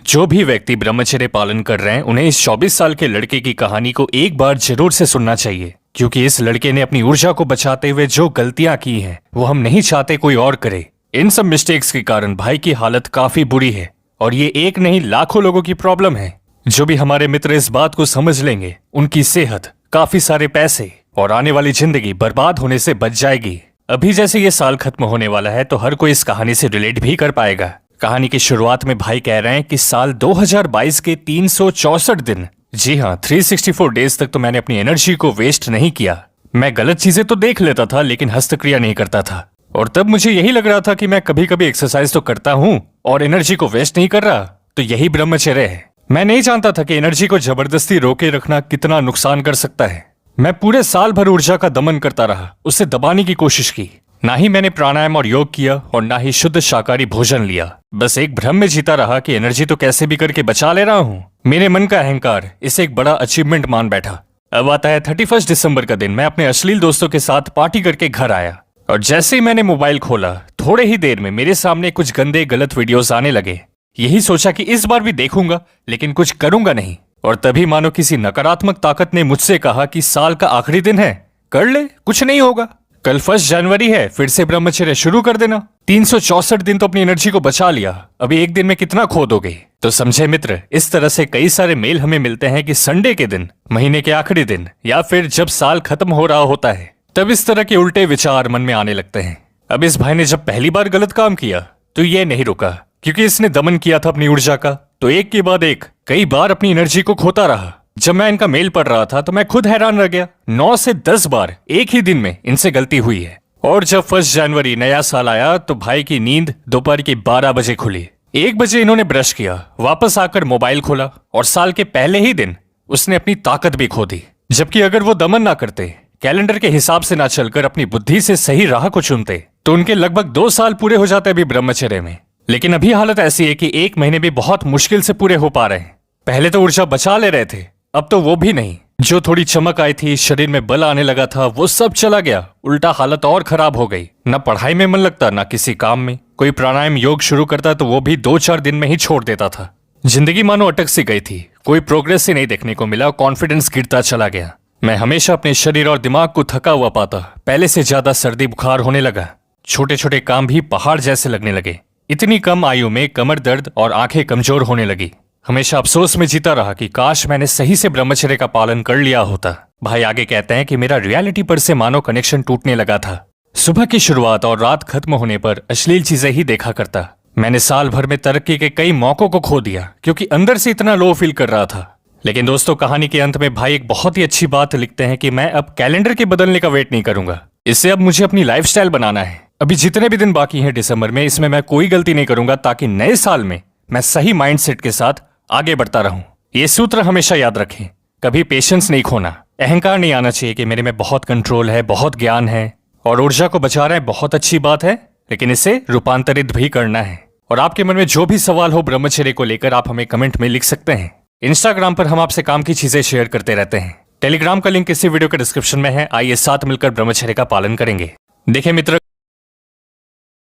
जो भी व्यक्ति ब्रह्मचर्य पालन कर रहे हैं उन्हें इस 24 साल के लड़के की कहानी को एक बार जरूर से सुनना चाहिए, क्योंकि इस लड़के ने अपनी ऊर्जा को बचाते हुए जो गलतियां की हैं वो हम नहीं चाहते कोई और करे। इन सब मिस्टेक्स के कारण भाई की हालत काफी बुरी है और ये एक नहीं लाखों लोगों की प्रॉब्लम है। जो भी हमारे मित्र इस बात को समझ लेंगे उनकी सेहत, काफी सारे पैसे और आने वाली जिंदगी बर्बाद होने से बच जाएगी। अभी जैसे ये साल खत्म होने वाला है तो हर कोई इस कहानी से रिलेट भी कर पाएगा। कहानी की शुरुआत में भाई कह रहे हैं कि साल 2022 के 364 दिन, जी हाँ 364 डेज तक तो मैंने अपनी एनर्जी को वेस्ट नहीं किया। मैं गलत चीजें तो देख लेता था लेकिन हस्तक्रिया नहीं करता था, और तब मुझे यही लग रहा था कि मैं कभी कभी एक्सरसाइज तो करता हूँ और एनर्जी को वेस्ट नहीं कर रहा, तो यही ब्रह्मचर्य है। मैं नहीं जानता था कि एनर्जी को जबरदस्ती रोके रखना कितना नुकसान कर सकता है। मैं पूरे साल भर ऊर्जा का दमन करता रहा, उसे दबाने की कोशिश की। ना ही मैंने प्राणायाम और योग किया और ना ही शुद्ध शाकाहारी भोजन लिया। बस एक भ्रम में जीता रहा कि एनर्जी तो कैसे भी करके बचा ले रहा हूँ। मेरे मन का अहंकार इसे एक बड़ा अचीवमेंट मान बैठा। अब आता है 31 दिसंबर का दिन। मैं अपने अश्लील दोस्तों के साथ पार्टी करके घर आया और जैसे ही मैंने मोबाइल खोला थोड़े ही देर में मेरे सामने कुछ गंदे गलत वीडियोस आने लगे। यही सोचा कि इस बार भी देखूंगा लेकिन कुछ करूंगा नहीं, और तभी मानो किसी नकारात्मक ताकत ने मुझसे कहा कि साल का आखिरी दिन है, कर ले, कुछ नहीं होगा। कल 1 जनवरी है, फिर से ब्रह्मचर्य शुरू कर देना। 364 दिन तो अपनी एनर्जी को बचा लिया, अभी एक दिन में कितना खो दोगे। तो समझे मित्र, इस तरह से कई सारे मेल हमें मिलते हैं कि संडे के दिन, महीने के आखिरी दिन या फिर जब साल खत्म हो रहा होता है तब इस तरह के उल्टे विचार मन में आने लगते हैं। अब इस भाई ने जब पहली बार गलत काम किया तो ये नहीं रुका, क्योंकि इसने दमन किया था अपनी ऊर्जा का, तो एक के बाद एक कई बार अपनी एनर्जी को खोता रहा। जब मैं इनका मेल पढ़ रहा था तो मैं खुद हैरान रह गया। 9 से 10 बार एक ही दिन में इनसे गलती हुई है। और जब 1 जनवरी नया साल आया तो भाई की नींद दोपहर के 12 बजे खुली। 1 बजे इन्होंने ब्रश किया, वापस आकर मोबाइल खोला और साल के पहले ही दिन उसने अपनी ताकत भी खो दी। जबकि अगर वो दमन ना करते, कैलेंडर के हिसाब से ना चलकर अपनी बुद्धि से सही राह को चुनते, तो उनके लगभग 2 साल पूरे हो जाते अभी ब्रह्मचर्य में। लेकिन अभी हालत ऐसी है कि 1 महीने भी बहुत मुश्किल से पूरे हो पा रहे हैं। पहले तो ऊर्जा बचा ले रहे थे, अब तो वो भी नहीं। जो थोड़ी चमक आई थी, शरीर में बल आने लगा था, वो सब चला गया। उल्टा हालत और खराब हो गई। न पढ़ाई में मन लगता, न किसी काम में। कोई प्राणायाम योग शुरू करता तो वो भी 2-4 दिन में ही छोड़ देता था। जिंदगी मानो अटक सी गई थी, कोई प्रोग्रेस ही नहीं देखने को मिला। कॉन्फिडेंस गिरता चला गया। मैं हमेशा अपने शरीर और दिमाग को थका हुआ पाता। पहले से ज्यादा सर्दी बुखार होने लगा। छोटे छोटे काम भी पहाड़ जैसे लगने लगे। इतनी कम आयु में कमर दर्द और आंखें कमजोर होने लगी। हमेशा अफसोस में जीता रहा कि काश मैंने सही से ब्रह्मचर्य का पालन कर लिया होता। भाई आगे कहते हैं कि मेरा रियलिटी पर से मानो कनेक्शन टूटने लगा था। सुबह की शुरुआत और रात खत्म होने पर अश्लील चीजें ही देखा करता। मैंने साल भर में तरक्की के कई मौकों को खो दिया क्योंकि अंदर से इतना लो फील कर रहा था। लेकिन दोस्तों, कहानी के अंत में भाई एक बहुत ही अच्छी बात लिखते हैं कि मैं अब कैलेंडर के बदलने का वेट नहीं करूंगा। इससे अब मुझे अपनी लाइफस्टाइल बनाना है। अभी जितने भी दिन बाकी हैं दिसंबर में, इसमें मैं कोई गलती नहीं करूंगा ताकि नए साल में मैं सही माइंडसेट के साथ आगे बढ़ता रहूं। ये सूत्र हमेशा याद रखें, कभी पेशेंस नहीं खोना। अहंकार नहीं आना चाहिए कि मेरे में बहुत कंट्रोल है, बहुत ज्ञान है और ऊर्जा को बचा रहे हैं, बहुत अच्छी बात है, लेकिन इसे रूपांतरित भी करना है। और आपके मन में जो भी सवाल हो ब्रह्मचर्य को लेकर, आप हमें कमेंट में लिख सकते हैं। इंस्टाग्राम पर हम आपसे काम की चीजें शेयर करते रहते हैं। टेलीग्राम का लिंक इसी वीडियो के डिस्क्रिप्शन में है। आइए साथ मिलकर ब्रह्मचर्य का पालन करेंगे। देखिए मित्र,